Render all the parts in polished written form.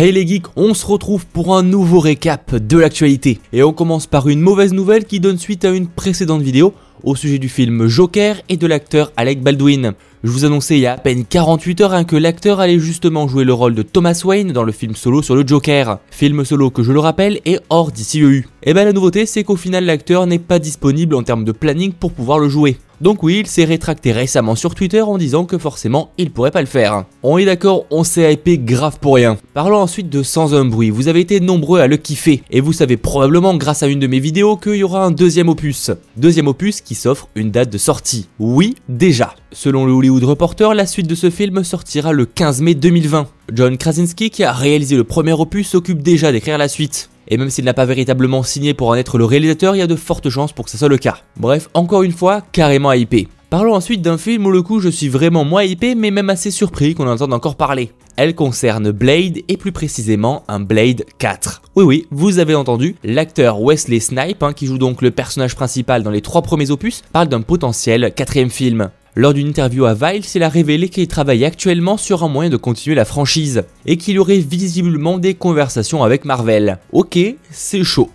Hey les geeks, on se retrouve pour un nouveau récap de l'actualité. Et on commence par une mauvaise nouvelle qui donne suite à une précédente vidéo au sujet du film Joker et de l'acteur Alec Baldwin. Je vous annonçais il y a à peine 48 heures que l'acteur allait justement jouer le rôle de Thomas Wayne dans le film solo sur le Joker. Film solo que je le rappelle est hors DCEU. Et ben la nouveauté c'est qu'au final l'acteur n'est pas disponible en termes de planning pour pouvoir le jouer. Donc oui, il s'est rétracté récemment sur Twitter en disant que forcément il pourrait pas le faire. On est d'accord, on s'est hypé grave pour rien. Parlons ensuite de Sans un bruit, vous avez été nombreux à le kiffer et vous savez probablement grâce à une de mes vidéos qu'il y aura un deuxième opus. Deuxième opus qui s'offre une date de sortie. Oui, déjà. Selon le Hollywood Reporter, la suite de ce film sortira le 15 mai 2020. John Krasinski, qui a réalisé le premier opus, s'occupe déjà d'écrire la suite. Et même s'il n'a pas véritablement signé pour en être le réalisateur, il y a de fortes chances pour que ça soit le cas. Bref, encore une fois, carrément hypé. Parlons ensuite d'un film où le coup je suis vraiment moins hypé mais même assez surpris qu'on entende encore parler. Elle concerne Blade et plus précisément un Blade 4. Oui, vous avez entendu, l'acteur Wesley Snipes, qui joue donc le personnage principal dans les 3 premiers opus, parle d'un potentiel 4e film. Lors d'une interview à Vice, il a révélé qu'il travaille actuellement sur un moyen de continuer la franchise et qu'il y aurait visiblement des conversations avec Marvel. Ok, c'est chaud.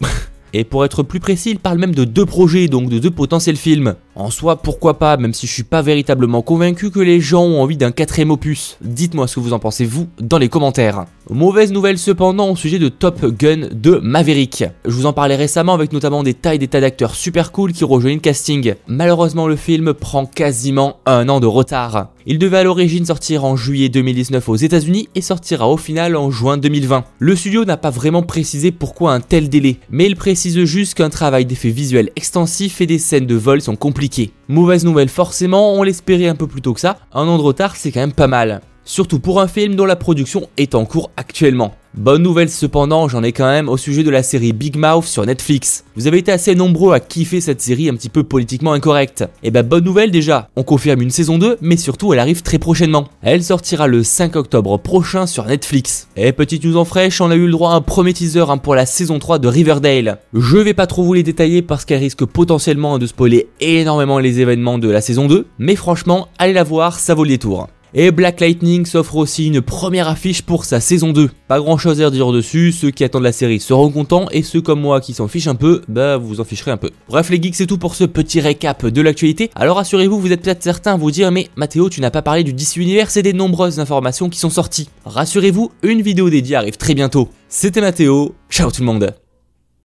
Et pour être plus précis, il parle même de 2 projets, donc de 2 potentiels films. En soi, pourquoi pas, même si je suis pas véritablement convaincu que les gens ont envie d'un 4e opus. Dites-moi ce que vous en pensez vous dans les commentaires. Mauvaise nouvelle cependant au sujet de Top Gun 2 Maverick. Je vous en parlais récemment avec notamment des tas d'acteurs super cool qui rejoignent le casting. Malheureusement le film prend quasiment 1 an de retard. Il devait à l'origine sortir en juillet 2019 aux États-Unis et sortira au final en juin 2020. Le studio n'a pas vraiment précisé pourquoi un tel délai, mais il précise juste qu'un travail d'effets visuels extensif et des scènes de vol sont compliquées. Mauvaise nouvelle forcément, on l'espérait un peu plus tôt que ça, 1 an de retard c'est quand même pas mal. Surtout pour un film dont la production est en cours actuellement. Bonne nouvelle cependant, j'en ai quand même au sujet de la série Big Mouth sur Netflix. Vous avez été assez nombreux à kiffer cette série un petit peu politiquement incorrecte. Et bah bonne nouvelle déjà, on confirme une saison 2, mais surtout elle arrive très prochainement. Elle sortira le 5 octobre prochain sur Netflix. Et petite news en fraîche, on a eu le droit à un premier teaser pour la saison 3 de Riverdale. Je vais pas trop vous les détailler parce qu'elle risque potentiellement de spoiler énormément les événements de la saison 2, mais franchement, allez la voir, ça vaut le détour. Et Black Lightning s'offre aussi une première affiche pour sa saison 2. Pas grand chose à dire dessus, ceux qui attendent la série seront contents et ceux comme moi qui s'en fichent un peu, bah vous vous en ficherez un peu. Bref les geeks, c'est tout pour ce petit récap de l'actualité. Alors rassurez-vous, vous êtes peut-être certains à vous dire mais Mathéo, tu n'as pas parlé du DC Universe et des nombreuses informations qui sont sorties. Rassurez-vous, une vidéo dédiée arrive très bientôt. C'était Mathéo, ciao tout le monde.